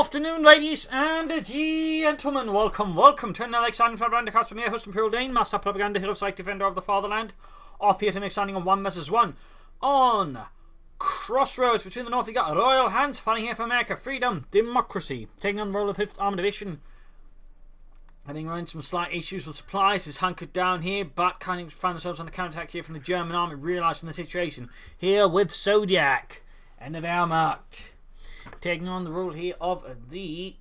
Afternoon, ladies and gentlemen. Welcome to another exciting Propagandacaster from your host Imperial Dane, Master Propaganda Hero Site Defender of the Fatherland. Off here to make standing on 1 vs 1 on Crossroads. Between the north, you got Royalhants fighting here for America, freedom, democracy, taking on the role of 5th Armored Division. Having run some slight issues with supplies, is hunkered down here, but kind of found themselves on the counterattack here from the German army, realising the situation here with Zodiak and the Wehrmacht. Taking on the role here of the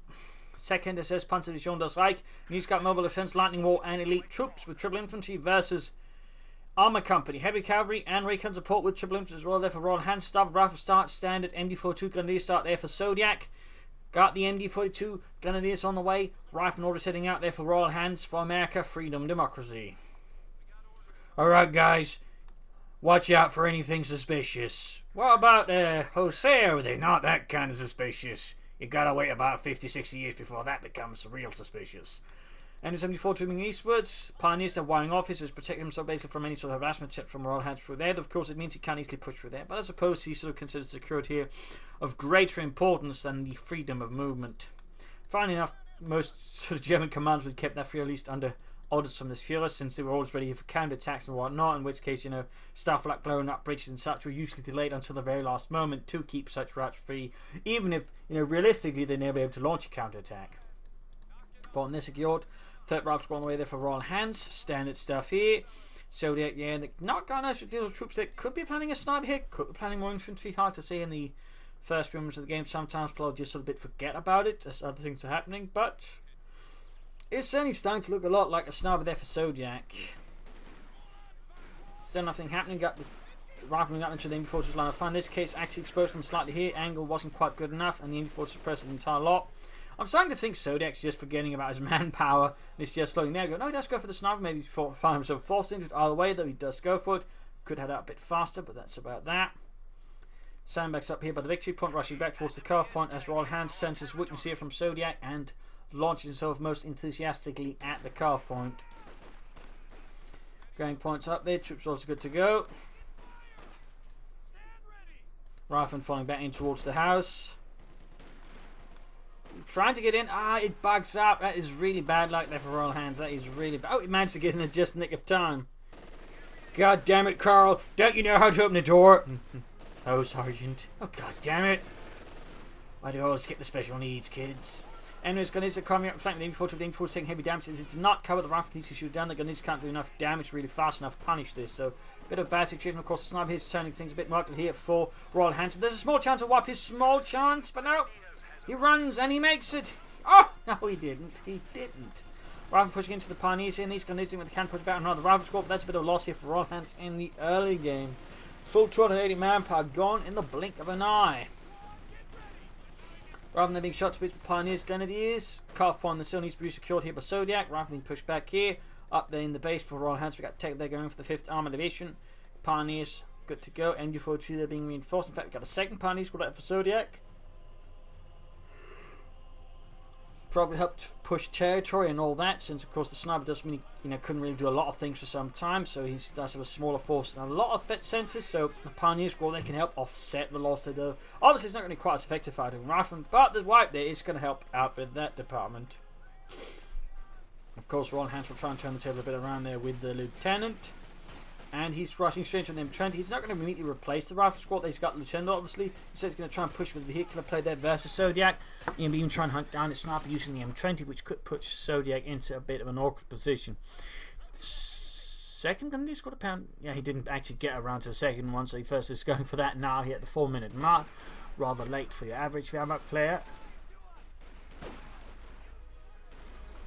2nd SS Panzerdivision das Reich. And he's got mobile defense, lightning wall, and elite troops with triple infantry versus armor company, heavy cavalry, and recon support with triple infantry as well. There for Royalhants, Staff Rifle start, standard MD42 Grenadiers start there for Zodiak. Got the MD42 Grenadiers on the way. Rifle order setting out there for Royalhants for America, freedom, democracy. Alright, guys. Watch out for anything suspicious. What about Jose over there? Not that kind of suspicious. You gotta wait about 50-60 years before that becomes real suspicious. And in 74 moving eastwards, Pioneers are wiring officers, protecting himself basically from any sort of harassment check from Royalhants through there. Of course, it means he can't easily push through there, but I suppose he sort of considers security here of greater importance than the freedom of movement. Finally enough, most sort of German commanders would kept that free, at least under orders from the Führer, since they were always ready for counterattacks and whatnot, in which case, stuff like blowing up bridges and such were usually delayed until the very last moment to keep such routes free, even if, realistically they'd never be able to launch a counterattack. But on this secured, 3rd Rifle Squad on the way there for Royalhants, standard stuff here. Zodiac, yeah, they're not got nice deals with troops. They could be planning a sniper here, could be planning more infantry, hard to say in the first few moments of the game. Sometimes people just sort of forget about it as other things are happening, but it's certainly starting to look a lot like a sniper there for Zodiac. Still nothing happening. Got the rifling up into the MD4's line of fire. In this case, actually exposed them slightly here. Angle wasn't quite good enough, and the MD4 suppressed the entire lot. I'm starting to think Zodiac's just forgetting about his manpower, and he's just floating there. No, he does go for the sniper. Maybe find himself forced into it. Either way, though, he does go for it. Could head out a bit faster, but that's about that. Sandbags up here by the victory point, rushing back towards the carve point as Royalhants senses weakness here from Zodiac and launches himself most enthusiastically at the carve point. Going points up there, troops also good to go. Rifleman falling back in towards the house. Trying to get in. It bugs up. That is really bad luck there for Royalhants. That is really bad. Oh, he managed to get in there just in the nick of time. God damn it, Carl. Don't you know how to open the door? Oh, Sergeant. Oh, god damn it. Why do you always get the special needs, kids? Anyways, Grenadiers are coming up flank. The MD4 the MD4 taking heavy damage. It's not covered. The rifle needs to shoot down. The Grenadiers can't do enough damage really fast enough to punish this. So, a bit of a bad situation. Of course, the sniper here is turning things a bit marked here for Royalhants. But there's a small chance of wipe. His small chance, but no. He runs and he makes it. Oh, no, he didn't. He didn't. Rifle pushing into the Pioneers here. And these Grenadiers with the can push back on another rifle squad. But that's a bit of a loss here for Royalhants in the early game. Full 280 manpower gone in the blink of an eye. Rather than being shot to bits with Pioneers, Grenadiers. Carve point that still needs to be secured here by Zodiac. Rifle being pushed back here. Up there in the base for Royalhants. We got Tech there going for the 5th Armored Division. Pioneers good to go. MD42 they're being reinforced. In fact, we got a 2nd Pioneer squad out for Zodiac. Probably helped push territory and all that, since of course the sniper doesn't really, couldn't really do a lot of things for some time, so he does have a smaller force and a lot of fit sensors, so the Pioneer Squad, they can help offset the loss they do. Obviously it's not going to be quite as effective fighting Rifleman, but the wipe there is going to help out with that department. Of course, Royalhants will try and turn the table a bit around there with the Lieutenant. And he's rushing straight into the M20. He's not going to immediately replace the Rifle Squad. He's got the Lieutenant, obviously. He says he's going to try and push with the vehicular play there versus Zodiac. And even try and hunt down the sniper using the M20, which could put Zodiac into a bit of an awkward position. 2nd Grenadier Squad apparently. Yeah, he didn't actually get around to the 2nd one, so he first is going for that now here at the 4-minute mark. Rather late for your average Wehrmacht player.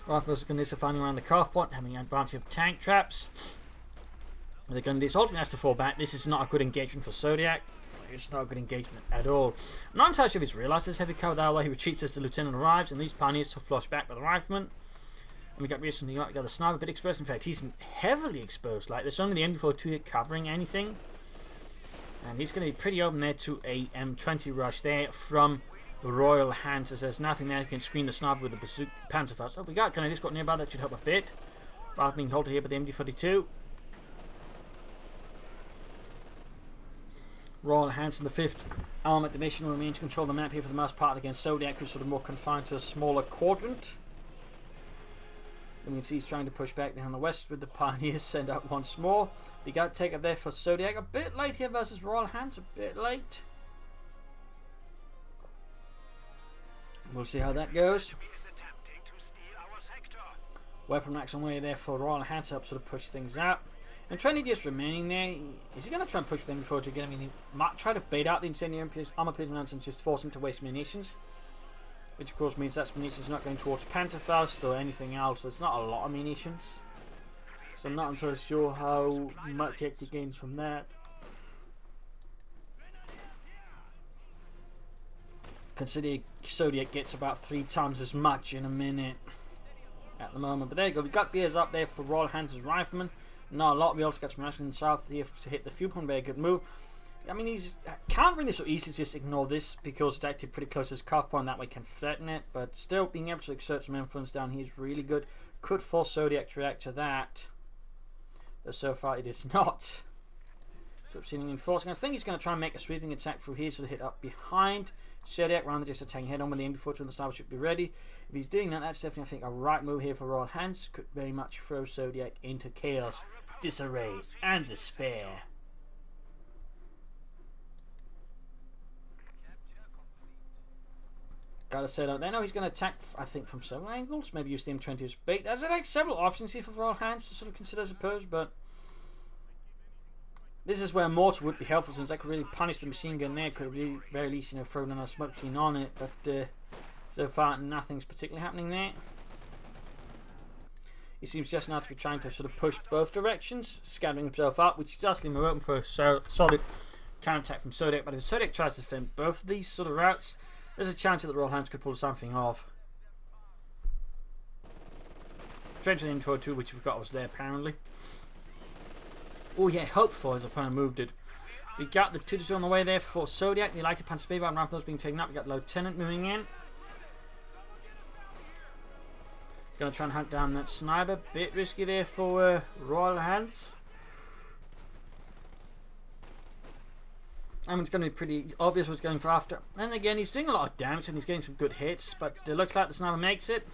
Rifles Grenadiers are finding around the carve point, having an advantage of tank traps. The Grenadiers ultimately has to fall back. This is not a good engagement for Zodiac. It's not a good engagement at all. I'm not entirely sure if he's realised this heavy cover that way. He retreats as the Lieutenant arrives, and these Pioneers will flush back by the Rifleman. And we got recently got the sniper a bit exposed. In fact, he's heavily exposed. Like, there's only the MD42 here covering anything. And he's going to be pretty open there to a M20 rush there from the Royalhants, as there's nothing there that can screen the sniper with the bazooka Panzerfaust. Oh, we got Grenadiers got nearby. That should help a bit. Rather being halted here by the MD42. Royalhants in the 5th Armoured Division remain to control the map here for the most part against Zodiak, who's sort of more confined to a smaller quadrant. And we can see he's trying to push back down the west with the Pioneers send up once more. We got to take up there for Zodiak. A bit late here versus Royalhants, a bit late. We'll see how that goes. Weapon racks on way there for Royalhants to help sort of push things out. And Trinity just remaining there. Is he going to try and push them before to get him? He might try to bait out the incendiary armor piercing and just force him to waste munitions. Which of course means that munitions not going towards Panzerfaust or anything else. There's not a lot of munitions. So I'm not entirely sure how much he gains from that. Considering Zodiac gets about 3 times as much in a minute at the moment. But there you go. We've got beers up there for Royalhants as Rifleman. Not a lot. We also got some action in the south here to hit the fuel point. Very good move. I mean, he's can't really so easily just ignore this because it's actually pretty close to his cuff point. That way can threaten it. But still, being able to exert some influence down here is really good. Could force Zodiac to react to that. But so far it is not. So seeming enforcing. I think he's going to try and make a sweeping attack through here, so to hit up behind Zodiac rather than just attacking head on with the MB-42 and the Sniper should be ready. If he's doing that, that's definitely, I think, a right move here for Royalhants. Could very much throw Zodiac into chaos, disarray, and despair. Gotta set out there. Now he's going to attack, I think, from several angles. Maybe use the M20 as bait. There's like several options here for Royalhants to sort of consider, I suppose, but this is where a mortar would be helpful, since that could really punish the machine gun there. Could really, very least, you know, throw another smoke machine on it. But so far, nothing's particularly happening there. He seems just now to be trying to sort of push both directions, scattering himself up, which is just leaving him open for a solid counterattack from Zodiac. But if Zodiac tries to defend both of these sort of routes, there's a chance that the Royalhants could pull something off. Trench and M42, which we forgot was there apparently. Oh yeah, hopeful his opponent moved it. We got the 2-2 on the way there for Zodiac. The lighter Panzer Speedbike and Rifles being taken up. We got the Lieutenant moving in. Gonna try and hunt down that sniper. Bit risky there for Royalhants. I mean, it's going to be pretty obvious what's going for after. And again, he's doing a lot of damage and he's getting some good hits, but it looks like the sniper makes it.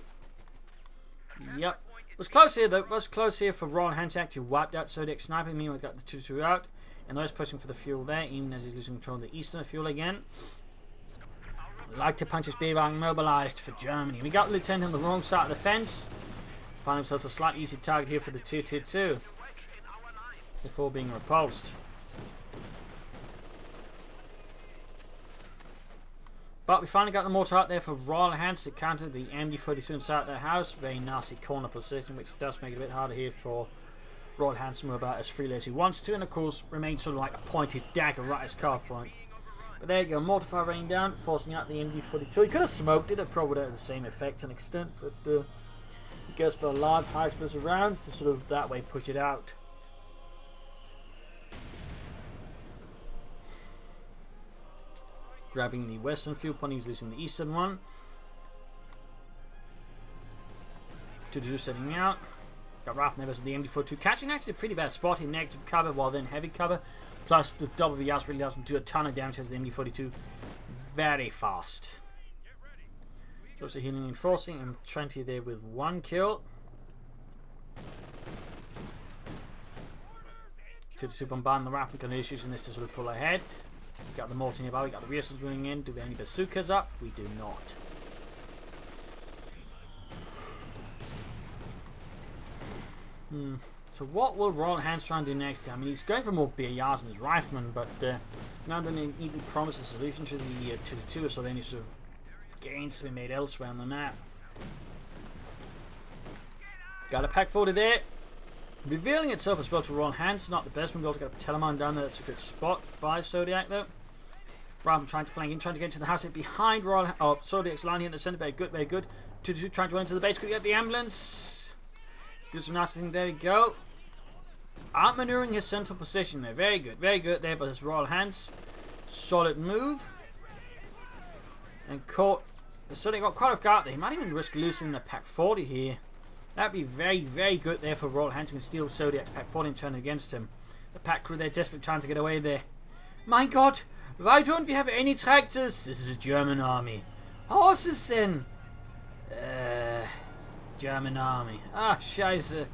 Yep. It was close here though. It was close here for Royalhants. Actually wiped out Zodiac sniping. Meanwhile, he's got the 2-2 out. And those pushing for the fuel there, even as he's losing control of the eastern fuel again. Like to punch his Speedbike mobilized for Germany. We got the Lieutenant on the wrong side of the fence. Find himself a slightly easy target here for the 2-2-2 before being repulsed. But we finally got the mortar out there for Royalhants to counter the MD-42 inside their house. Very nasty corner position, which does make it a bit harder here for Royalhants to move about as freely as he wants to. And of course, remains sort of like a pointed dagger right at his calf point. But there you go, mortar fire raining down, forcing out the MD-42. He could have smoked it, it probably would have the same effect to an extent. But he goes for a live high explosive rounds to sort of that way push it out. Grabbing the western fuel point, he's losing the eastern one. 2-2 setting out. Got Ralph versus the MD-42 catching actually a pretty bad spot in negative cover while then heavy cover. Plus the WVS really doesn't do a ton of damage as the MD-42 very fast. Also healing and forcing and 20 there with 1 kill. 2-2 bombarding the Ralph. We've got issues in this to sort of pull ahead. We got the mortar nearby, we got the rearsuits moving in. Do we have any bazookas up? We do not. So what will Royalhants try and do next? I mean, he's going for more BARs than his Rifleman, but now they need to promise a solution to the 2-2, so any sort of gains to be made elsewhere on the map. Got a pack 40 there. Revealing itself as well to Royalhants, not the best. We've also got a Telemann down there. That's a good spot by Zodiac though. Rather trying to flank in, trying to get into the house behind Zodiac's line here in the centre. Very good, very good. 2-2 trying to enter the base. Could get the ambulance. Do some nasty thing. There we go. Outmaneuvering his central position there. Very good there by his Royalhants. Solid move. And caught. Zodiac got quite off guard there. He might even risk losing the pack 40 here. That'd be very good there for Royalhants to steal Zodiac's pack 40 and turn against him. The pack crew there desperate trying to get away there. My God, why don't we have any tractors? This is a German army. Horses then? German army. Ah, scheiße.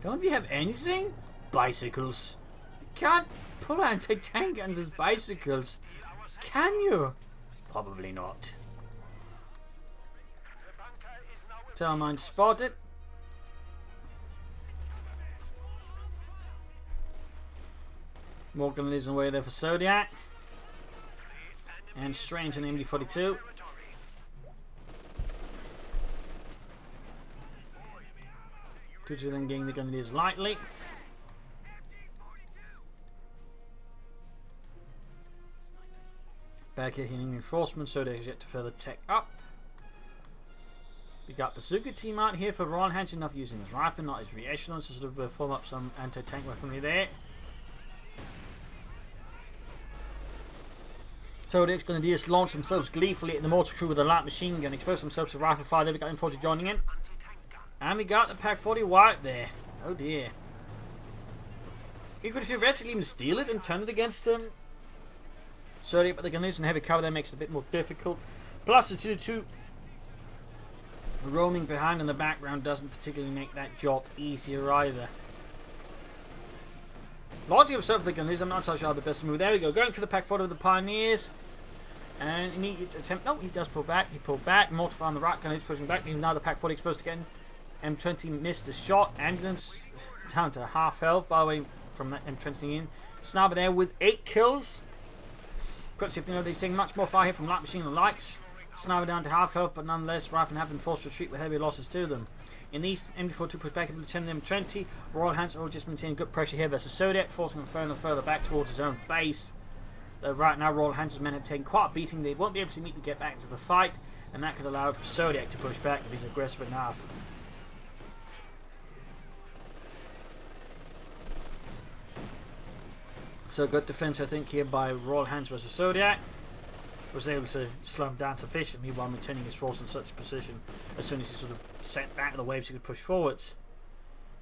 Don't we have anything? Bicycles. You can't pull anti-tank guns with bicycles. Can you? Probably not. Termine spotted. Morgan leads the way there for Zodiak. And Strange and MD42. Two then getting the Grenadiers lightly. Back here hitting reinforcements, so there's yet to further tech up. We got Bazooka team out here for Royalhants, enough using his rifle, not his re-echelons, to sort of form up some anti-tank weaponry there. So the Grenadiers launch themselves gleefully at the mortar crew with a light machine gun, expose themselves to rifle fire. There we got M40 joining in. And we got the Pack 40 wipe there. Oh dear. You could theoretically even steal it and turn it against them. Zodiac, but the Grenadiers and heavy cover there makes it a bit more difficult. Plus the 2-2 roaming behind in the background doesn't particularly make that job easier either. Launching himself the Grenadiers, I'm not so sure the best move. There we go, going for the Pack 40 with the Pioneers. And immediate attempt. No, he does pull back. He pulled back. Mortar on the right. Grenadiers pushing back. Even now the Pack 40 exposed again. M20 missed the shot. Ambulance down to half health, by the way, from that M20 in. Sniper there with 8 kills. Quick see if you know he's taking much more fire here from light machine and likes. Sniper down to half health, but nonetheless, Rifle have been forced to retreat with heavy losses to them. In these, MD42 push back into the 10 and M20. Royalhants are just maintaining good pressure here versus Zodiac, forcing him further back towards his own base. Though right now, Royalhants' men have taken quite a beating. They won't be able to immediately get back into the fight, and that could allow Zodiac to push back if he's aggressive enough. So good defense, I think, here by Royalhants versus Zodiac. Was able to slow him down sufficiently while maintaining his force in such a position. As soon as he sort of sent back the waves, he could push forwards.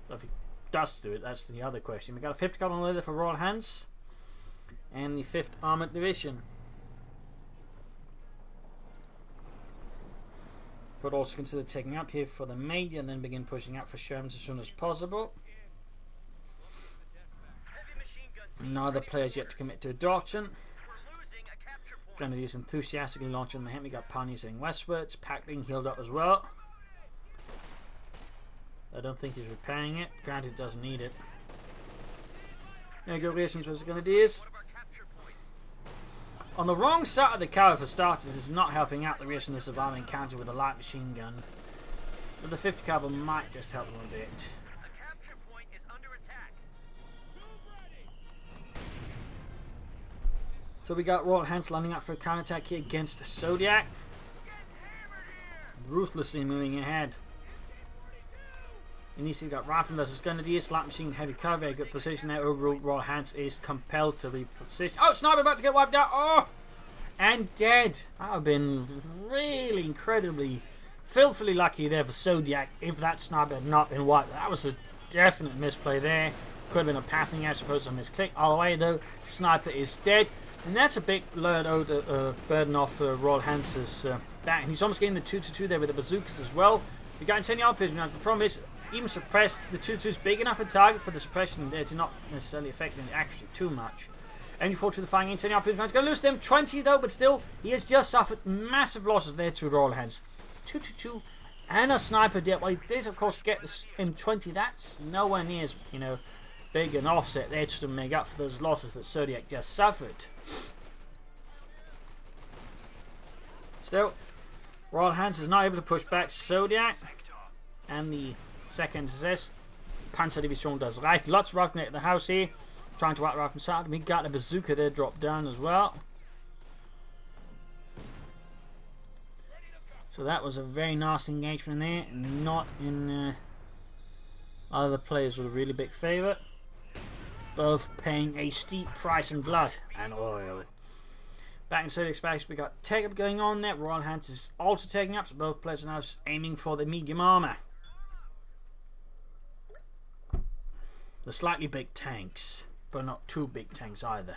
But if he does do it, that's the other question. We got a 50 column leader for Royalhants and the 5th Armoured Division. Could also consider taking up here for the Major and then begin pushing up for Shermans as soon as possible. Neither player's yet to commit to a doctrine. Grenadiers enthusiastically launching the hit. We got Pioneers heading westwards. Pack being healed up as well. I don't think he's repairing it. Granted, doesn't need it. There you go, Racing versus Grenadiers. On the wrong side of the cover for starters is not helping out the Racing the surviving encounter with a light machine gun. But the 50 caliber might just help them a bit. So we got Royalhants lining up for a counterattack here against the Zodiac. Ruthlessly moving ahead. And you see we've got Rifle versus Grenadiers, light machine, heavy cover, very good position there. Overall, Royalhants is compelled to reposition. Oh, Sniper about to get wiped out. Oh! And dead. That would have been really incredibly, filthily lucky there for Zodiac if that Sniper had not been wiped. That was a definite misplay there. Could have been a pathing, I suppose, on this click. All the way though, Sniper is dead. And that's a big burden off Royalhants' back. And he's almost getting the 2-2 there with the bazookas as well. We got incendiary artillery. Now the problem is, even suppressed, the 2-2 is big enough a target for the suppression there to not necessarily affect them actually too much. MD4 to the firing incendiary artillery. He's going to lose them 20 though, but still, he has just suffered massive losses there to Royalhants. 2-2 and a sniper dead. Well, he did of course get the M20. That's nowhere near as, you know, big an offset there to make up for those losses that Zodiac just suffered. Still, Royalhants is not able to push back Zodiac, and the second SS Panzer Division does right. Lots of riflemen at the house here, trying to outrifle from side. We got a bazooka there drop down as well. So that was a very nasty engagement there, not in other players with a really big favour. Both paying a steep price in blood and oil. Back in Zodiac space, we got tech up going on there. Royalhants is also taking up, so both players are now aiming for the medium armour. The slightly big tanks, but not too big tanks either.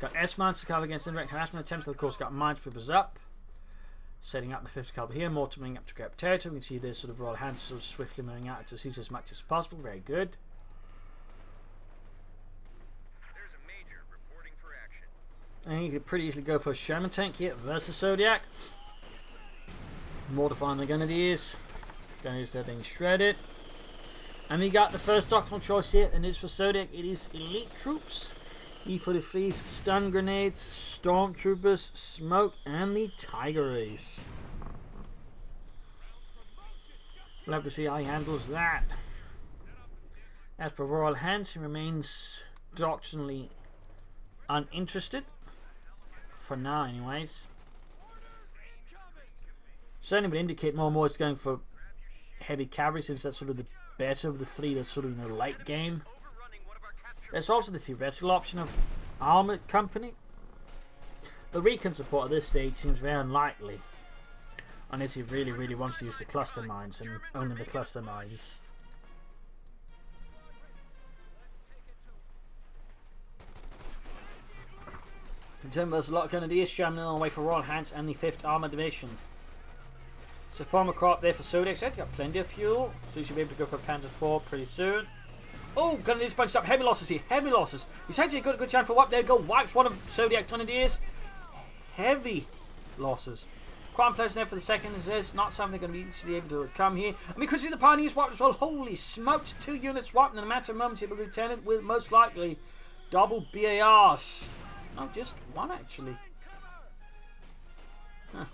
got S-mines to cover against indirect harassment attempts. Of course, got minesweepers up. Setting up the 5th cover here. Mortar moving up to grab territory. We can see this sort of Royalhants sort of swiftly moving out to seize as much as possible. Very good. There's a major reporting for action. And you could pretty easily go for a Sherman tank here versus Zodiak. Mortifying the Grenadiers. Grenadiers, they're being shredded. And we got the first doctrinal choice here, and it's for Zodiac. It is elite troops. E-43s, stun grenades, stormtroopers, smoke, and the Tiger Race. We'll have to see how he handles that. As for Royalhants, he remains doctrinally uninterested. For now, anyways. Certainly would indicate more and more it's going for heavy cavalry, since that's sort of the better of the three that's sort of in the late game. There's also the theoretical option of armoured company. The recon support at this stage seems very unlikely, unless he really wants to use the cluster mines and only the cluster mines. In terms of a lot of Grenadiers, Sherman on the way for Royalhants and the 5th Armoured Division. Support McCraw up there for Zodiac. He's got plenty of fuel, so he should be able to go for Panzer IV pretty soon. Oh, Grenadiers bunched up. Heavy losses here. Heavy losses. He's actually got a good chance for what? There we go. Wipes one of Zodiac Grenadiers. Heavy losses. Quite unpleasant there for the second. There's not something going to be easily able to come here. And we could see the Pioneers wiped as well. Holy smokes. 2 units wiped in a matter of moments here. But Lieutenant will most likely double BARs. No, just one actually. Huh.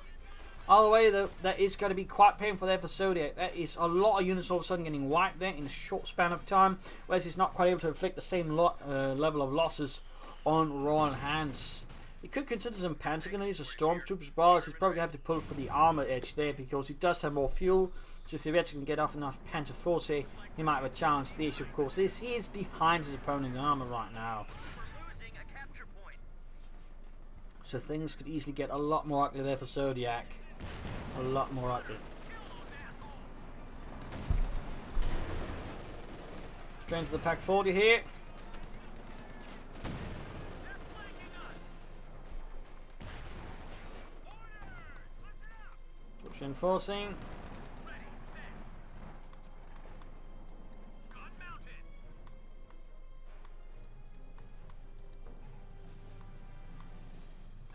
Either way, though, that is going to be quite painful there for Zodiac. That is a lot of units all of a sudden getting wiped there in a short span of time, whereas he's not quite able to inflict the same level of losses on Royalhants. He could consider some Panzer Grenadiers or Stormtroopers bars. He's probably going to have to pull for the armour edge there because he does have more fuel. So if he theoretically can get off enough Panzer Force here, he might have a chance. The issue, of course, is he is behind his opponent in armour right now. So things could easily get a lot more ugly there for Zodiac. A lot more ugly. Straight to the Pack 40 here. Reinforcing.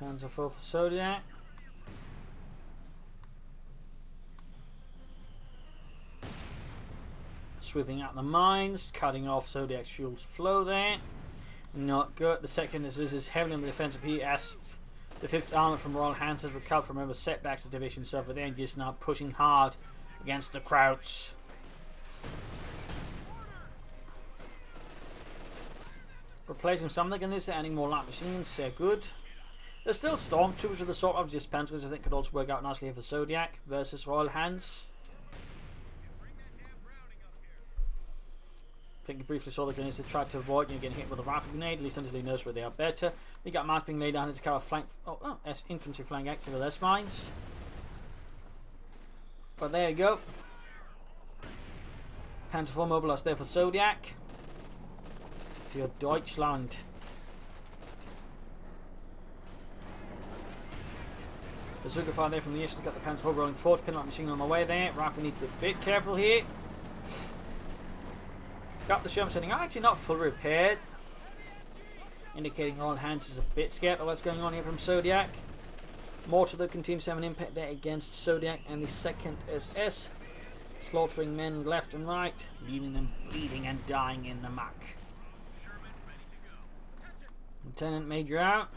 Panzer IV for Zodiac. Sweeping out the mines, cutting off Zodiac's fuel's flow there. Not good. The second is heavily on the defensive here as the 5th Armour from Royalhants has recovered from whatever setbacks the division suffered. They're just now pushing hard against the Krauts. Replacing some of the gunners, they're adding more light machines, they're good. There's still Stormtroopers with the sort of just Panzers, I think could also work out nicely here for Zodiac versus Royalhants. I think you briefly saw the grenades that tried to avoid getting hit with a rifle grenade, at least until he knows where they are better. We got mines being laid down to cover flank. Oh, infantry flank actually with less mines. But there you go. Panzer IV mobilised there for Zodiac. For Deutschland. Bazooka fire there from the east. Got the Panzer IV rolling forward. Pinlock machine on the way there. Right, we need to be a bit careful here. Got the Sherman setting actually not fully repaired, indicating Royalhants is a bit scared of what's going on here from Zodiac. Mortar though continues to have an impact there against Zodiac and the 2nd SS, slaughtering men left and right, leaving them bleeding and dying in the muck. Lieutenant Major out.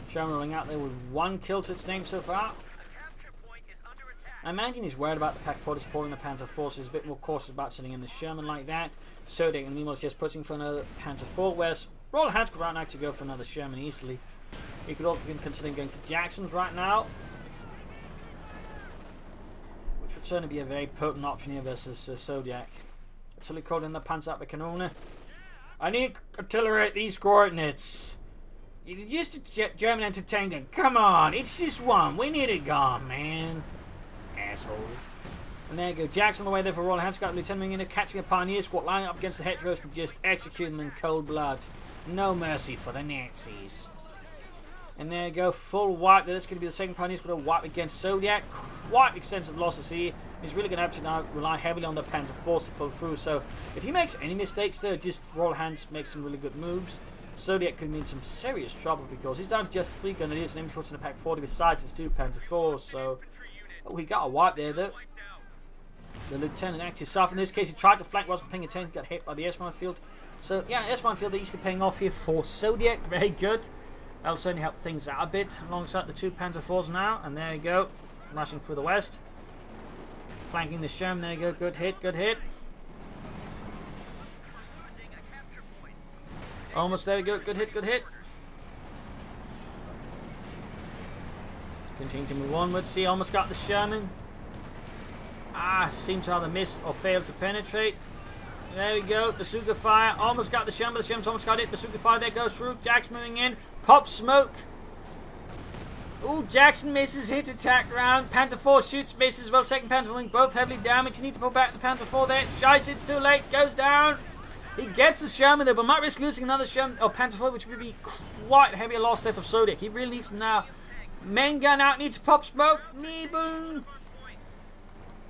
Sherman rolling out there with 1 kill to its name so far. I imagine he's worried about the Pack 40 supporting the Panzer forces, a bit more cautious about sending in the Sherman like that. Zodiac and meanwhile is just pushing for another Panzer IV, whereas Royalhants could right now actually go for another Sherman easily. He could also be considering going for Jacksons right now, which would certainly be a very potent option here versus Zodiac. Until he called in the Panzerabwehrkanone. I need artillery at these coordinates. It's just a German entertainment. Come on, it's just one. We need it gone, man. Asshole. And there you go. Jackson on the way there for Royalhants. Got Lieutenant moving in, catching a Pioneer squad, lining up against the Heteros and just executing them in cold blood. No mercy for the Nazis. And there you go. Full wipe. That's going to be the second Pioneer squad wipe against Zodiac. Quite extensive losses here. He's really going to have to now rely heavily on the Panzer Force to pull through. So if he makes any mistakes there, just Royalhants make some really good moves. Zodiac could be in some serious trouble because he's down to just 3 Grenadiers and infantry in the Pack 40 besides his 2 Panzer Force. So we got a wipe there though. The Lieutenant actually suffered. In this case, he tried to flank, wasn't paying attention, got hit by the S-mine field. So yeah, S-mine field they're easily paying off here for Zodiac. Very good. That'll certainly help things out a bit alongside the 2 Panzer IVs now. And there you go, rushing through the west, flanking the Sherman. There you go, good hit, good hit. Almost there we go, good hit, good hit. Continue to move onwards. See, almost got the Sherman. Seems to either missed or failed to penetrate. There we go, bazooka fire. Almost got the Sherman, but the Sherman's almost got it. Bazooka fire there goes through. Jackson moving in. Pop smoke. Ooh, Jackson misses, hits attack round. Panzer IV shoots, misses. Well, second Panzer wing, both heavily damaged. You need to pull back the Panzer IV there. Scheiße, it's too late. Goes down. He gets the Sherman there, but might risk losing another Sherman or Panzer IV, which would be quite a heavy loss there for Zodiac. He really needs to now. Main gun out, needs to pop smoke. Boom.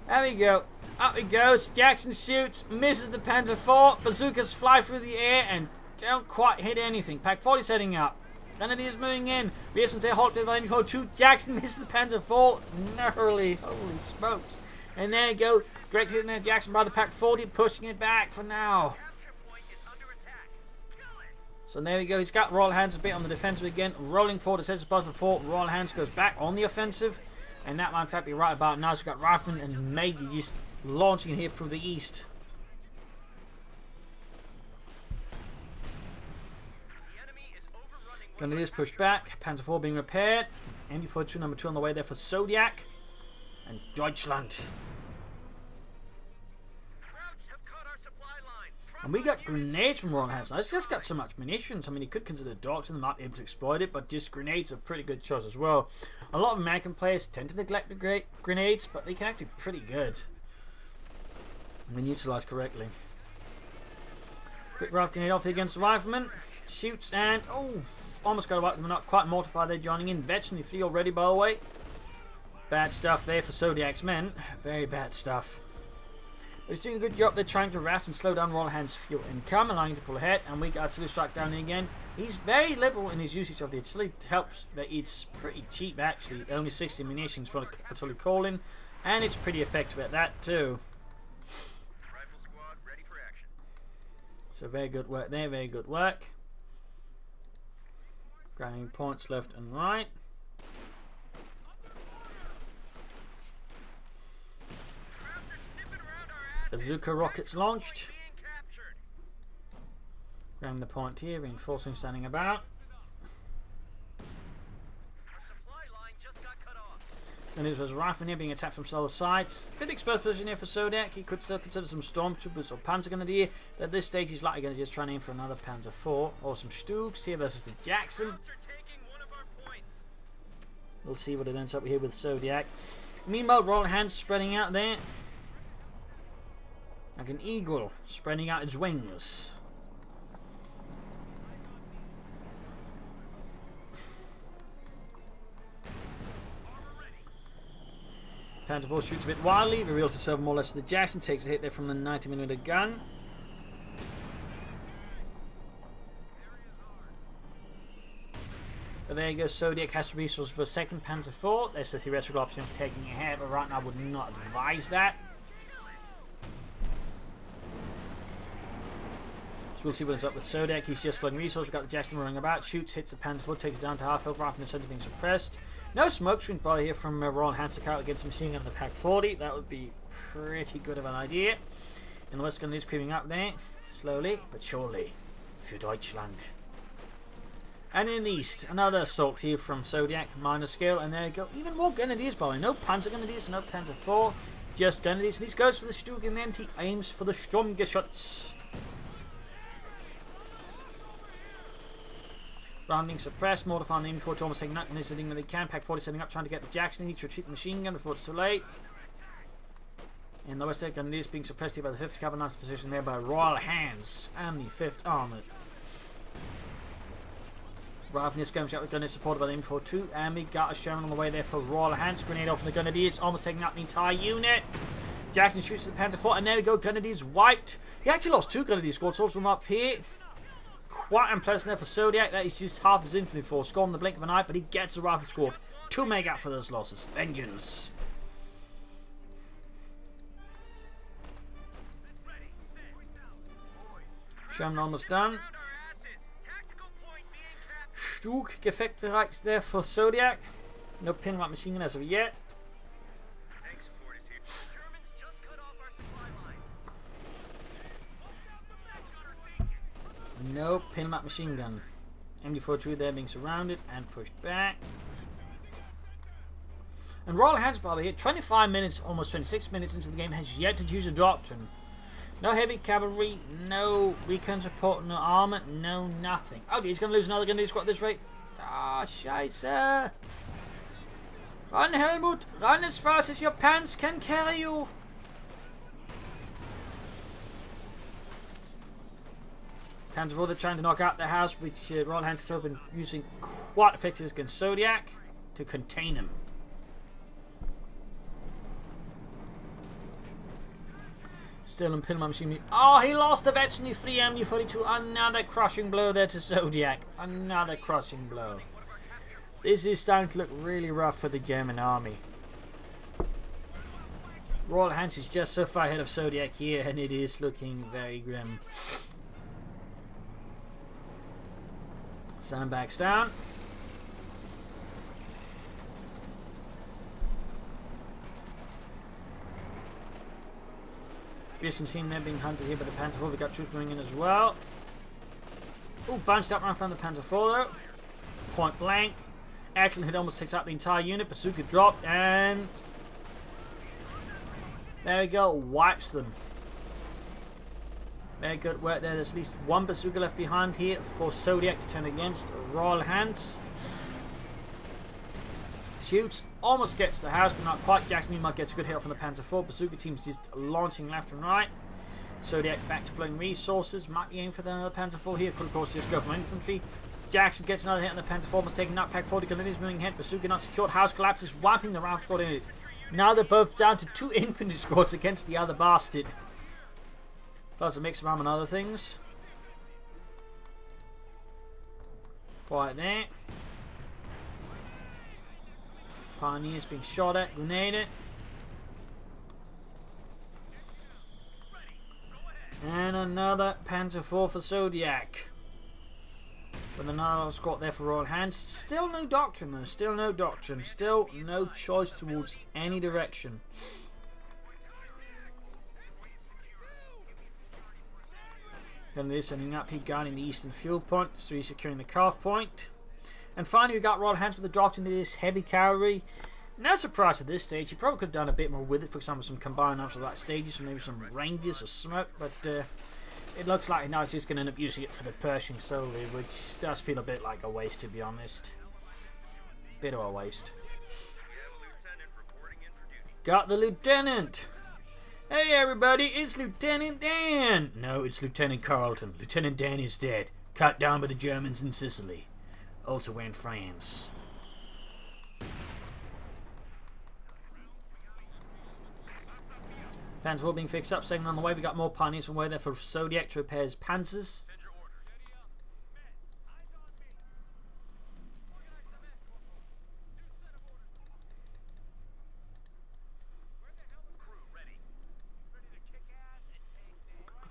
There we go. Up he goes. Jackson shoots, misses the Panzer IV. Bazookas fly through the air and don't quite hit anything. Pack 40 setting up. Grenadiers moving in. Reasons they halted by MV-42. Jackson misses the Panzer IV. Gnarly. Holy smokes. And there you go. Direct hitting there. Jackson by the Pack 40, pushing it back for now. So there we go. He's got Royalhants a bit on the defensive again. Rolling forward as possible before. Royalhants goes back on the offensive. And that might in fact be right about now. He's got Rifleman and Major just launching here through the east. Grenadiers push back. Panzer IV being repaired. MV-42 number 2 on the way there for Zodiac. And Deutschland. And we got grenades from Royalhants. Now, it's just got so much munitions. I mean, you could consider Dogs and they might be able to exploit it, but just grenades are a pretty good choice as well. A lot of American players tend to neglect the grenades, but they can actually be pretty good when utilised correctly. Quick rifle grenade off here against the Rifleman. Shoots and, oh, almost got away with them. Not quite mortified there, joining in. Veteran 3 already, by the way. Bad stuff there for Zodiac's men. Very bad stuff. But he's doing a good job. They're trying to harass and slow down Royalhants' fuel income, allowing him to pull ahead. And we got artillery strike down here again. He's very liberal in his usage of the artillery. It helps that it's pretty cheap, actually. Only 60 munitions for the artillery calling. And it's pretty effective at that, too. Rifle squad ready for action. So very good work there, very good work. Grabbing points left and right. Bazooka rockets launched. Grabbing the point here, reinforcing, standing about. And it was Rifleman here being attacked from some other sides. Good exposed position here for Zodiac. He could still consider some Stormtroopers or Panzer Grenadier. But at this stage, he's likely going to just try and aim for another Panzer IV or some Stugs here versus the Jackson. We'll see what it ends up here with Zodiac. Meanwhile, Royalhants spreading out there. Like an eagle spreading out its wings. Panzer IV shoots a bit wildly, reveals itself more or less to the Jackson, takes a hit there from the 90mm gun. But there you go, Zodiac has to resource for a second Panzer IV. There's the theoretical option of taking it ahead, but right now I would not advise that. So we'll see what ends up with Zodiac. He's just flooding resources. We've got the Jackson running about. Shoots, hits the Panzer IV, takes it down to half health. Rifle in the centre being suppressed. No smoke screen body here from Royalhants out against a machine gun in the Pack 40. That would be pretty good of an idea. And the West gun is creeping up there. Slowly, but surely. For Deutschland. And in the east, another assault here from Zodiac. Minor scale. And there you go. Even more Grenadiers, by the way. No Panzer Grenadiers, no Panzer IV. Just Grenadiers. And he goes for the Stug and then he aims for the Sturmgeschütz. Rounding suppressed, mortifying the MV-42 almost taking nothing when they can. Pack 40 setting up, trying to get the Jackson. He needs to retreat the machine gun before it's too late. In the west, Grenadiers being suppressed here by the 5th Cavalry, nice position there by Royalhants and the 5th Armoured. Right from this skirmish out with Grenadiers supported by the M42, and we got a Sherman on the way there for Royalhants. Grenade off from the Grenadiers, almost taking out the entire unit. Jackson shoots the Panzer IV, and there we go, Grenadiers wiped. He actually lost 2 Grenadier squads, also from up here. Quite unpleasant there for Zodiac. That is just half his infantry force gone in the blink of an eye, but he gets a rifle squad to make up for those losses. Vengeance. Sherman almost done. Stug Gefechtbereich there for Zodiac. No pinlight machine gun as of yet. No pinlight machine gun. MD42 there being surrounded and pushed back. And Royalhants, by the way, 25 minutes, almost 26 minutes into the game, has yet to choose a doctrine. No heavy cavalry, no recon support, no armor, no nothing. Okay, he's going to lose another Grenadier squad at this rate. Ah, Scheiße. Run, Helmut. Run as fast as your pants can carry you. Panzer IV, they're trying to knock out the house, which Royalhants have been using quite effectively against Zodiac to contain him. Still in Pinman machine. Oh, he lost eventually 3 MU42. Another crushing blow there to Zodiac. Another crushing blow. This is starting to look really rough for the German army. Royalhants is just so far ahead of Zodiac here, and it is looking very grim. Sandbags down. Pearson team there being hunted here by the Panzer IV. We got troops moving in as well. Oh, bunched up right in front of the Panzer IV though. Point blank. Excellent hit, almost takes out the entire unit. Bazooka dropped and there we go, wipes them. Very good work there. There's at least 1 bazooka left behind here for Zodiac to turn against Royalhants. Shoots, almost gets the house, but not quite. Jackson meanwhile gets a good hit off from the Panzer IV. Bazooka team's just launching left and right. Zodiac back to flowing resources. Might be aiming for another Panzer IV here. Could of course just go from infantry. Jackson gets another hit on the Panzer IV. Almost taking out Pack 40. Grenadiers moving ahead. Bazooka not secured. House collapses, wiping the rifle squad in it. Now they're both down to 2 infantry squads against the other bastard. Plus a mix of armor and other things. Right there. Pioneers being shot at, grenaded. And another Panzer IV for Zodiac. With another squad there for Royalhants. Still no doctrine though, still no doctrine. Still no choice towards any direction. Grenadiers sending up, he guarding the eastern fuel point, so he's securing the calf point. And finally we got Royalhants with the doctrine to this heavy cavalry. No surprise at this stage, he probably could have done a bit more with it, for example some combined arms of that stages, or maybe some ranges or smoke, but it looks like now he's just going to end up using it for the Pershing solely, which does feel a bit like a waste to be honest. Bit of a waste. Got the lieutenant! Hey everybody, it's Lieutenant Dan! No, it's Lieutenant Carlton. Lieutenant Dan is dead. Cut down by the Germans in Sicily. Also in France. Panzer IV being fixed up, second on the way. We got more pioneers on the way there for Zodiac to repair his panzers.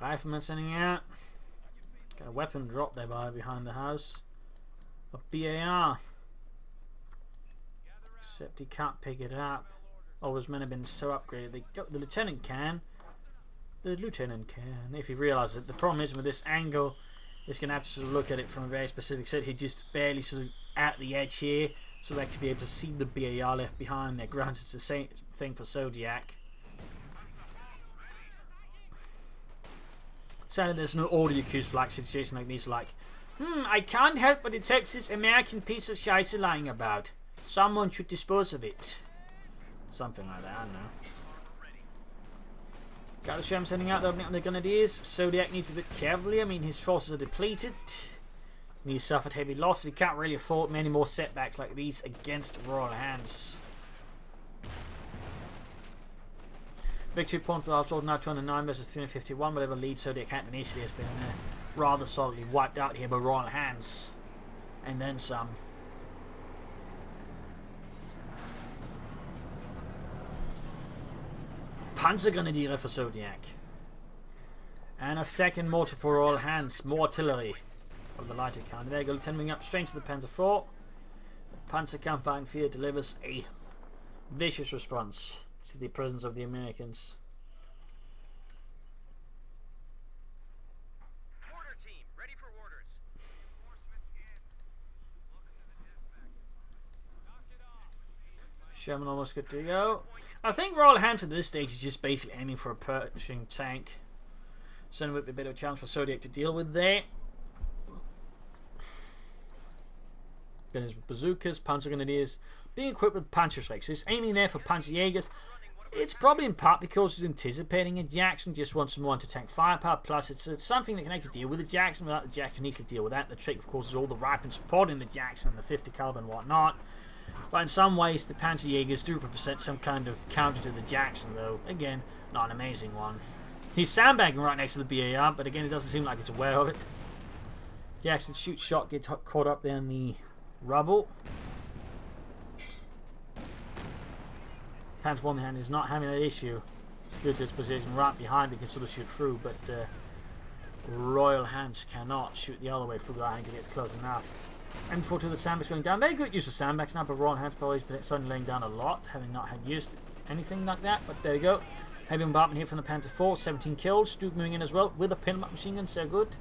Rifleman sending out. Got a weapon drop there behind the house. A BAR. Except he can't pick it up. All his men have been so upgraded. The lieutenant can. The lieutenant can. If he realises it. The problem is with this angle, he's going to have to sort of look at it from a very specific set. He just barely sort of at the edge here. So like to be able to see the BAR left behind there. Granted, it's the same thing for Zodiac. Sadly, there's no audio cues for like situations like these, like, I can't help but detect this American piece of shite lying about. Someone should dispose of it. Something like that, I don't know. Got the Sherman sending out, opening up the Grenadiers. Zodiac needs to be a bit careful here. I mean, his forces are depleted. And he's suffered heavy losses. He can't really afford many more setbacks like these against Royalhants. Victory point for the Allied now 209 versus 351. Whatever lead Zodiac had initially has been rather solidly wiped out here by Royalhants. And then some. Panzergrenadier for Zodiac. And a second mortar for Royalhants. More artillery of the lighter kind. There you go, Lieutenant moving up straight to the Panzer IV. The Panzerkampfwagen delivers a vicious response to the presence of the Americans. Order team, ready for orders. Sherman almost good to go. I think Royalhants at this stage is just basically aiming for a Pershing tank. So it would be a bit of a challenge for Zodiac to deal with there. Then his bazookas, Panzergrenadiers, being equipped with Panzerschrecks. So he's aiming there for Panzerjägers. It's probably in part because he's anticipating a Jackson, just wants some more anti-tank firepower. Plus, it's something that can actually deal with the Jackson without the Jackson needs to deal with that. The trick, of course, is all the rifling supporting the Jackson, the 50 caliber and whatnot. But in some ways, the Panzerjägers do represent some kind of counter to the Jackson, though. Again, not an amazing one. He's sandbagging right next to the BAR, but again, it doesn't seem like he's aware of it. Jackson shoots shot, gets caught up there in the rubble. Panzer IV hand is not having that issue due to its position right behind. It can sort of shoot through, but Royalhants cannot shoot the other way through without having to get close enough. And before the sandbags going down, very good use of sandbags now, but Royalhants probably suddenly laying down a lot, having not had used anything like that. But there you go. Heavy bombardment here from the Panzer IV, 17 kills. Stuke moving in as well with a pin-up machine gun. So good.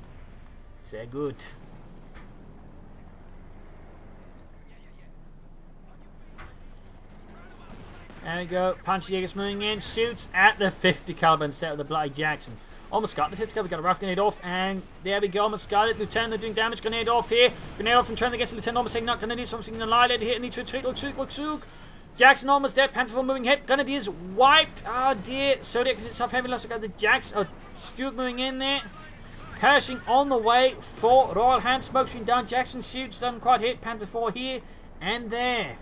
So good. There we go. Panzerjägers moving in. Shoots at the 50 caliber instead of the bloody Jackson. Almost got the 50 caliber. Got a rough grenade off. And there we go. Almost got it. Lieutenant, they're doing damage. Grenade off here. Grenade off and trying to get the Lieutenant. Almost saying not going to need something annihilated here. Needs to retreat. Look. Jackson almost dead. Panzer IV moving hit. Grenadiers wiped. Oh dear. Zodiac gets off heavy loss. We got the Jackson. Oh, Stuke moving in there. Pershing on the way for Royalhants. Smoke screen down. Jackson shoots. Doesn't quite hit. Panzer IV here and there.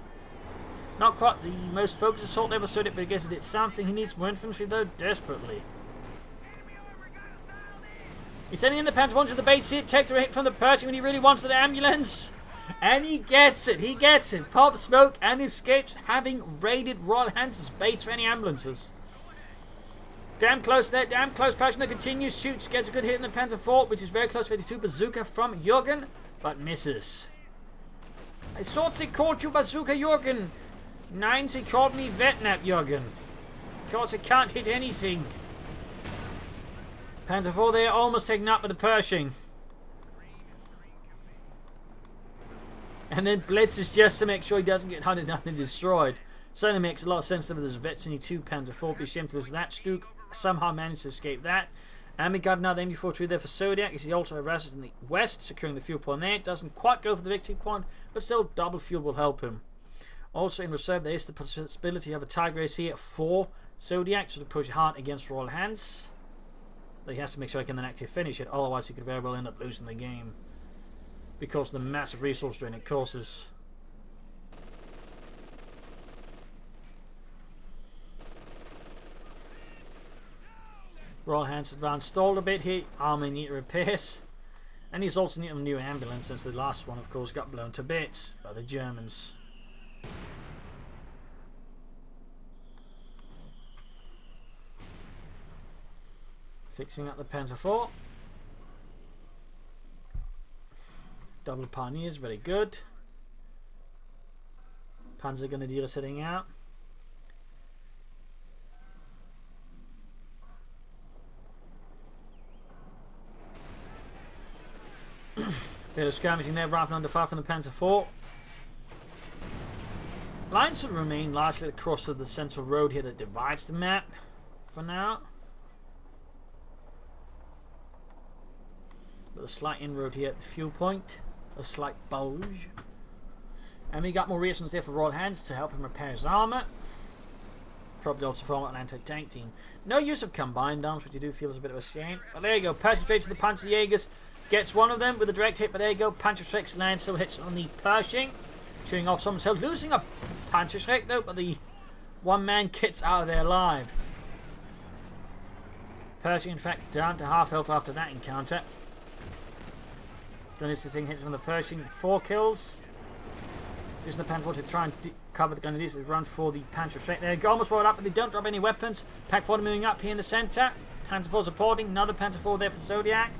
Not quite the most focused assault ever Zodiac, but I guess it did something. He needs more infantry though, desperately. He's sending in the Panzer I to the base here. Takes a hit from the Pershing when he really wants an ambulance. And he gets it. Pops smoke and escapes, having raided Royalhants' base for any ambulances. Damn close there. Damn close. Pershing continues. Shoots. Gets a good hit in the Panzer IV, which is very close. 52 bazooka from Jürgen, but misses. I thought they called you bazooka, Jürgen. Nein, they called me Vetnap, Jürgen. Because I can't hit anything. Panzer IV there, almost taken up with the Pershing. And then blitzes just to make sure he doesn't get hunted down and destroyed. Certainly makes a lot of sense with this Vetchany 2 Panzer IV. Be ashamed to lose that. Stuke somehow managed to escape that. And we got another MG43 there for Zodiac as he also harasses in the west, securing the fuel point there. Doesn't quite go for the victory point, but still double fuel will help him. Also in reserve there is the possibility of a Tiger race here for Zodiac, so to push hard against Royalhants. But he has to make sure he can then actually finish it, otherwise he could very well end up losing the game. Because of the massive resource drain it causes. Royalhants advanced stalled a bit here. Army need repairs. And he's also needing a new ambulance since the last one of course got blown to bits by the Germans. Fixing up the Panzer IV. Double Pioneers, very good. Panzergrenadier setting out. Bit of skirmishing there, rifle under fire from the Panzer IV. Lines should remain largely across the central road here that divides the map for now. With a slight inroad here at the fuel point. A slight bulge. And we got more reasons there for Royalhants to help him repair his armour. probably also form an anti-tank team. No use of combined arms, which you do feel is a bit of a shame. But there you go, passing straight to the Panzerjägers. Gets one of them with a direct hit, but there you go. Panzerschreck's land still hits on the Pershing. Shooting off someone's health. Losing a Panzerschreck though, but the one man gets out of there alive. Pershing, in fact, down to half health after that encounter. Gunnery's thing hits on the Pershing. 4 kills. Using the Panzer to try and cover the Gunnery's run for the Panzerschreck. There you go, almost rolled up, but they don't drop any weapons. Pack 40 moving up here in the centre. Panzer 4 supporting. Another Panzer 4 there for Zodiak.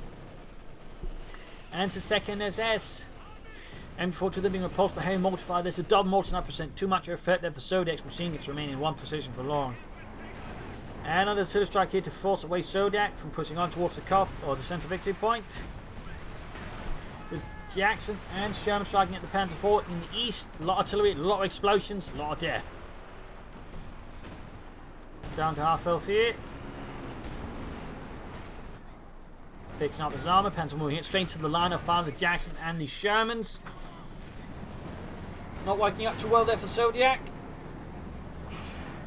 And it's a second SS. M42 they're being repulsed by heavy mortar. There's a double mortar 9%. Too much of a threat there for Zodiac's machine gets remaining in one position for long. And another two strike here to force away Zodiac from pushing on towards the CoH or the centre victory point. With Jackson and Sherman striking at the Panzer IV in the east. A lot of artillery, a lot of explosions, a lot of death. Down to half health here. Fixing up his armour. Panzer moving it straight to the line of fire of the Jackson and the Shermans. Not working up too well there for Zodiac.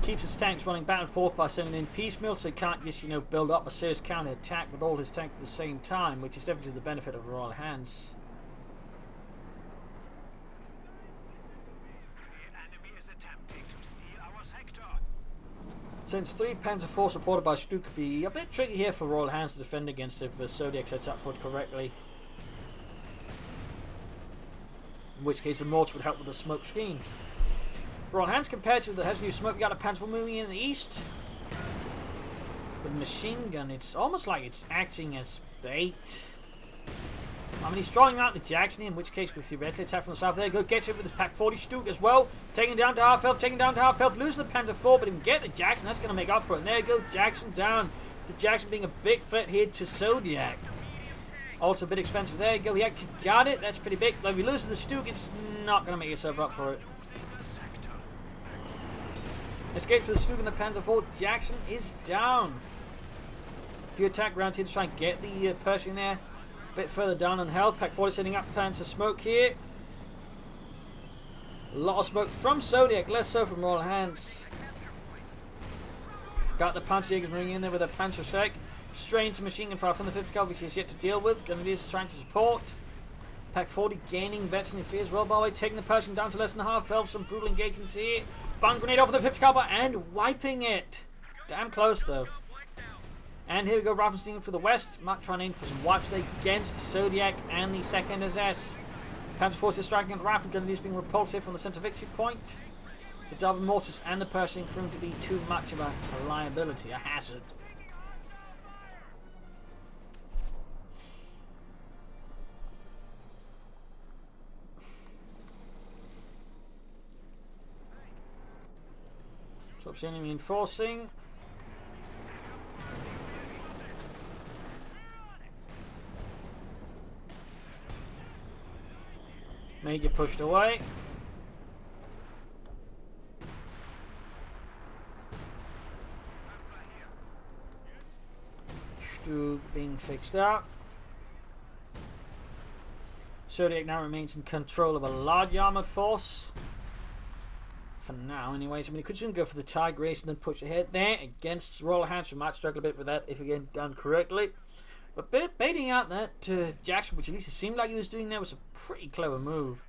Keeps his tanks running back and forth by sending in piecemeal, so he can't just, build up a serious counter attack with all his tanks at the same time, which is definitely to the benefit of Royalhants. Since 3 Panzer IV supported by Stu could be a bit tricky here for Royalhants to defend against if Zodiac sets up for it correctly. In which case a mortar would help with the smoke screen. Royalhants compared to the has new smoke, we got a Panzer IV moving in the east. With a machine gun, it's almost like it's acting as bait. I mean, he's drawing out the Jackson, in which case, with theoretically attack from the south, there you go, gets it with his Pack 40 Stuke as well. Taking down to half health, loses the Panzer IV, but he can get the Jackson, that's going to make up for it. And there you go, Jackson down. The Jackson being a big threat here to Zodiac. Also a bit expensive, there you go, he actually got it, that's pretty big. Though if he loses the Stuke, it's not going to make yourself up for it. Escapes with the Stuke and the Panzer IV, Jackson is down. A few attack round here to try and get the Pershing there. A bit further down on health. Pack 40 setting up plans to smoke here. A lot of smoke from Zodiac, less so from Royalhants. Got the Panzerjägers moving in there with a Panzerschreck. Straight into machine gun fire from the 5th Cavalry, which he has yet to deal with. Gunnery's trying to support. Pack 40 gaining veteran fear as well, by the way, taking the Pershing down to less than half health. Some brutal engagements here. Bang grenade off of the 5th Cavalry and wiping it. Damn close though. And here we go, Raffenstein for the west. Matt trying to aim for some wipes there against Zodiac and the 2nd SS. Panzer forces striking at Raffen, Gunnery's being repulsed here from the centre victory point. The double mortars and the Pershing proving to be too much of a liability, a hazard. Stops enemy reinforcing. Major pushed away. Stu being fixed up. Zodiac now remains in control of a large armoured force. For now, anyways. I mean, he could soon go for the Tiger race and then push ahead there against Royalhants, who might struggle a bit with that if again done correctly. But baiting out that Jackson, which at least it seemed like he was doing there, was a pretty clever move.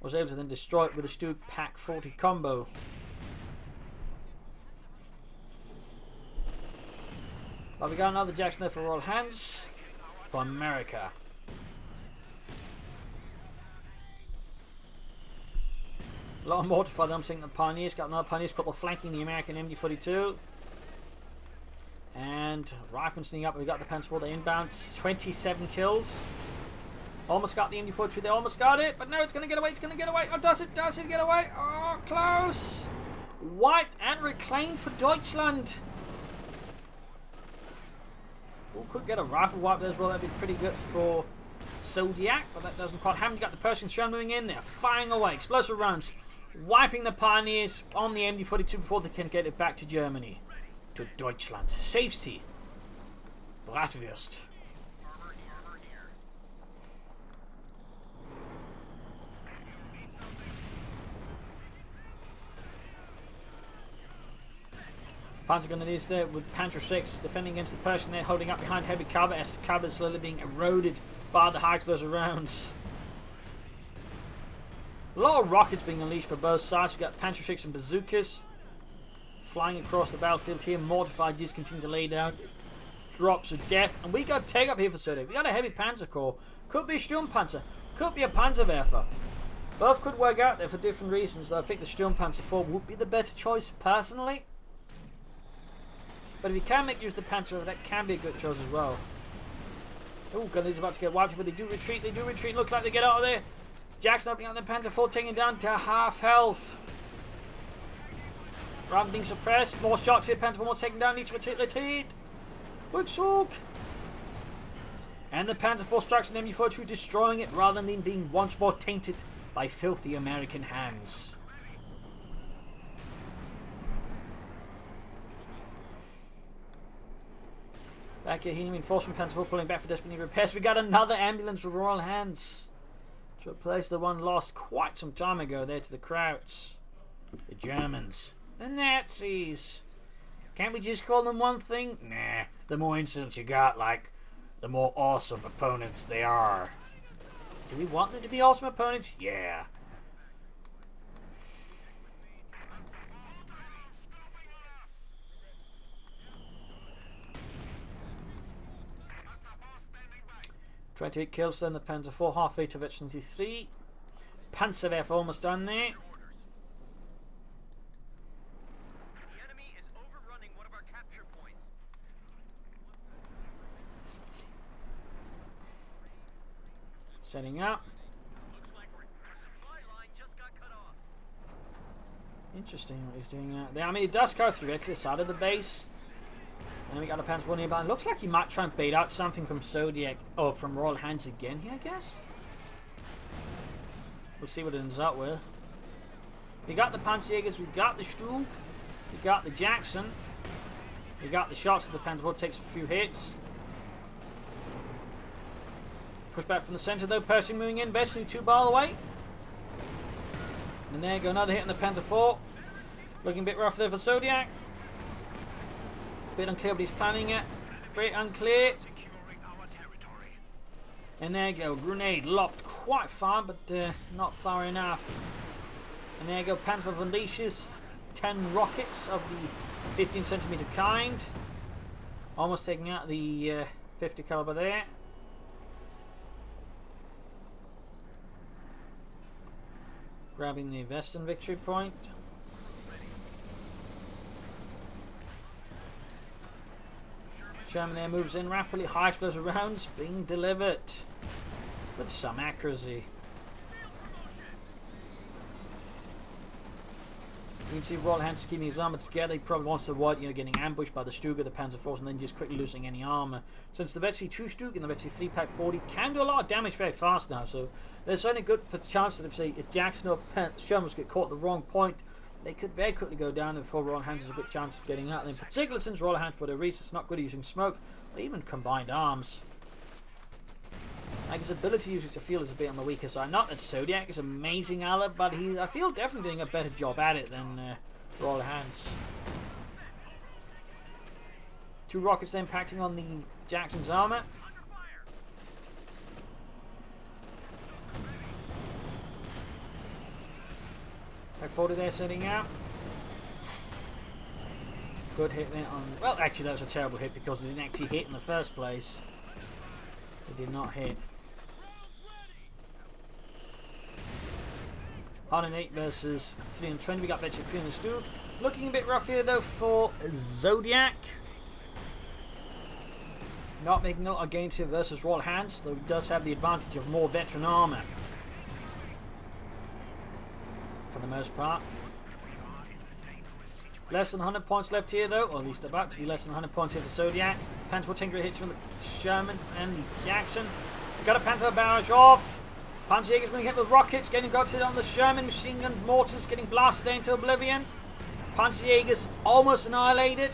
Was able to then destroy it with a Stuke Pack 40 combo. But we got another Jackson there for Royalhants for America. A lot of mortar for them, taking the Pioneers. Got another Pioneers couple flanking the American MD-42. And Rifleman sneaking up. We got the Panzer IV, the inbound. 27 kills. Almost got the MD-43. They almost got it. But no, it's going to get away. It's going to get away. Oh, does it? Does it get away? Oh, close. Wiped and reclaimed for Deutschland. Oh, could get a rifle wipe there as well. That'd be pretty good for Zodiac. But that doesn't quite happen. You got the Pershing Shrine moving in. They're firing away. Explosive rounds. Wiping the Pioneers on the MD-42 before they can get it back to Germany. To Deutschland. Safety. Bratwurst. Panzergrenadiers there with Panther 6 defending against the Pershing there, holding up behind heavy cavalry as the cavalry is slowly being eroded by the high explosive rounds. A lot of rockets being unleashed for both sides. We've got Panther 6 and bazookas flying across the battlefield here. Mortified G's continue to lay down drops of death. And we got take up here for Zodiak. We got a heavy Panzer Corps. Could be a Sturmpanzer. Could be a Panzerwerfer. Both could work out there for different reasons, though I think the Sturmpanzer 4 would be the better choice personally. But if you can make use of the Panzer, that can be a good choice as well. Oh, Gunner's about to get wiped, but they do retreat. They do retreat. Looks like they get out of there. Jackson opening up the Panzer 4, taking down to half health. Round being suppressed. More shots here. Panzer 4 more taken down. Need to retreat. Rückzug. And the Panzer 4 strikes an MU-42, destroying it rather than being once more tainted by filthy American hands. Back here, healing reinforcement. Panzer 4 pulling back for desperate repairs. We got another ambulance with Royalhants to replace the one lost quite some time ago there to the Krauts. The Germans. The Nazis. Can't we just call them one thing? Nah. The more insults you got, like, the more awesome opponents they are. Do we want them to be awesome opponents? Yeah. 28 kills then, the Panzer 4, half rate of H-23. Panzerwerfer almost done there. The enemy is overrunning one of our capture points. Setting up. Looks like our supply line just got cut off. Interesting what he's doing out there. I mean, it does go through it to the side of the base. And then we got a Panzer 4 nearby. It looks like he might try and bait out something from Zodiak or from Royalhants again here, I guess. We'll see what it ends up with. We got the Panzerjägers, we got the Stug, we got the Jackson, we got the shots of the Panzer 4, takes a few hits. Push back from the centre though, Pershing moving in, Vesely 2 bar away. And there you go, another hit on the Panzer 4. Looking a bit rough there for Zodiak. Bit unclear what he's planning it. Bit unclear. And there you go, grenade lopped quite far, but not far enough. And there you go, Panzer unleashes 10 rockets of the 15cm kind. Almost taking out the 50 caliber there. Grabbing the Western victory point. Sherman there moves in rapidly, high explosive rounds being delivered with some accuracy. You can see Royalhants keeping his armour together. He probably wants to avoid, getting ambushed by the Stuga, the Panzer Force, and then just quickly losing any armour. Since the Vetri 2 Stug and the Vetri 3 Pack 40 can do a lot of damage very fast now, so there's certainly a good chance that if Jackson or Sherman get caught at the wrong point, they could very quickly go down, and before Royalhants has a good chance of getting out. And in particular, since Royalhants, for their reasons, it's not good at using smoke or even combined arms. Like his ability to use it, I feel, is a bit on the weaker side. Not that Zodiak is amazing at it, but I feel definitely doing a better job at it than Royalhants. 2 rockets then impacting on the Jackson's armour. Pack 40 there setting out. Good hit there on... Well, actually that was a terrible hit because it didn't actually hit in the first place. It did not hit. 108 versus 320. We got Vetri 3 in the Stug. Looking a bit rough here though for Zodiak. Not making a lot of gains here versus Royalhants, though he does have the advantage of more veteran armour. For the most part. Less than 100 points left here though, or at least about to be less than 100 points here for Zodiak. Panzer Tinker hits from the Sherman and the Jackson. Got a Panther barrage off. Panzerjäger's being hit with rockets, getting got hit on the Sherman. Machine gun mortars getting blasted into oblivion. Panzerjäger's almost annihilated.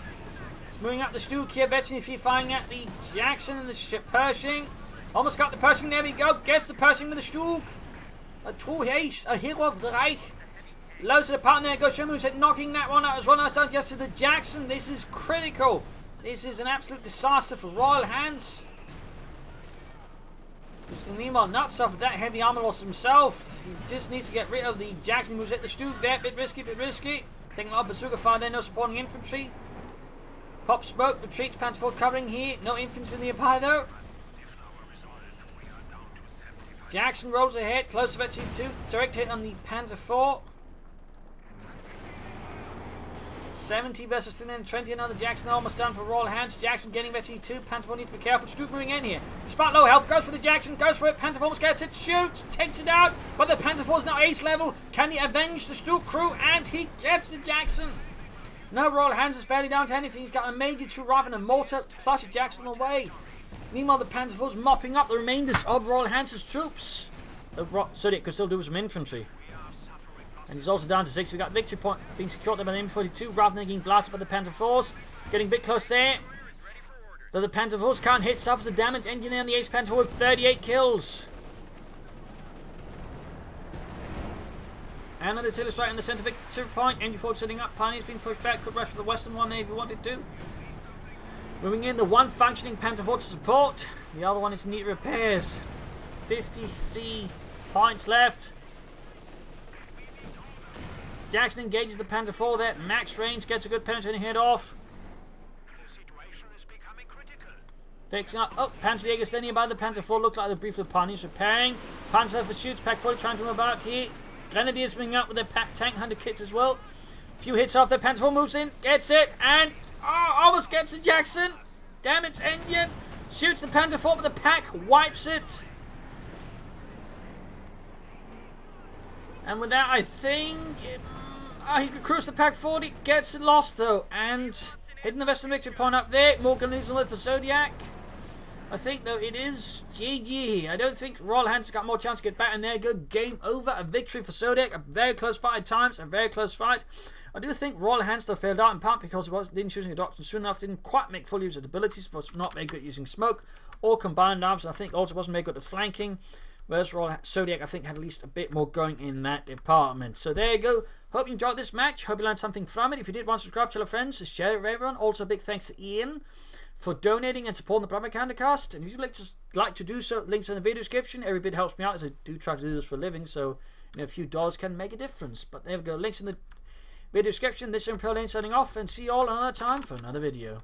It's moving up the Stug here, Vetri 3 firing at the Jackson and the Pershing. Almost got the Pershing, there we go. Gets the Pershing with the Stug. A true ace, a hero of the Reich. Loads of the partner there. Goes Moonset knocking that one out as well. Now it's down just to the Jackson. This is critical. This is an absolute disaster for Royalhants. Meanwhile, not suffered that heavy armor loss himself. He just needs to get rid of the Jackson. He moves at the Stu there. Bit risky, bit risky. Taking a lot of bazooka fire there. No supporting infantry. Pop smoke. Retreats. Panther 4 covering here. No infantry in the Empire though. Jackson rolls ahead. Close to Veteran 2. Direct hit on the Panzer 4. 70 versus 320. Another Jackson almost done for Royalhants. Jackson getting Veteran 2. Panther 4 needs to be careful. Stu moving in here. Despite low health, goes for the Jackson. Goes for it. Panther 4 almost gets it. Shoots. Takes it out. But the Panther 4 is now ace level. Can he avenge the Stu crew? And he gets the Jackson. No, Royalhants is barely down to anything. He's got a major 2 rifle and a mortar. Plus a Jackson away. Meanwhile, the Panzer 4 is mopping up the remainders of Royalhants' troops. Zodiak could still do with some infantry. And he's also down to 6. We got victory point being secured there by the M42. Rather than getting blasted by the Panther 4s. Getting a bit close there. Though the Panther 4s can't hit, suffers a damage. Engineer on the Ace Panther 4 with 38 kills. And another artillery strike in the centre victory point. MG4 sitting up. Pioneer's being pushed back. Could rush for the western one there if he wanted to. Moving in, the one functioning Panther 4 to support. The other one is neat repairs. 53 points left. Jackson engages the Panther 4 there. Max range, gets a good penetrating hit off. The situation is becoming critical. Fixing up. Oh, Panzerjäger standing by the Panther 4. Looks like the brief with Pioneers repairing. Panzer for shoots. Pack 40 trying to move out here. Grenadiers swinging up with their tank hunter kits as well. Few hits off there. Panther 4 moves in. Gets it. And almost gets the Jackson. Damn, it's engine. Shoots the Panther 4, but the pack wipes it. And with that, I think he recruits the pack 40, gets it lost though, and hitting the western victory point up there. More guns for Zodiac. I think though it is GG. I don't think Royalhants got more chance to get back in there. Good game over. A victory for Zodiac. A very close fight at times. A very close fight. I do think Royalhants though failed out in part because he didn't choosing a doctrine soon enough. Didn't quite make full use of abilities. Was not very good using smoke or combined arms. I think also wasn't very good at flanking. Whereas Zodiac, I think, had at least a bit more going in that department. So there you go. Hope you enjoyed this match. Hope you learned something from it. If you did, want to subscribe, tell your friends, share it with everyone. Also, a big thanks to Ian for donating and supporting the Propagandacast. And if you'd like to do so, links in the video description. Every bit helps me out as I do try to do this for a living. So a few dollars can make a difference. But there we go. Links in the video description. This is Imperial Lane signing off. And see you all another time for another video.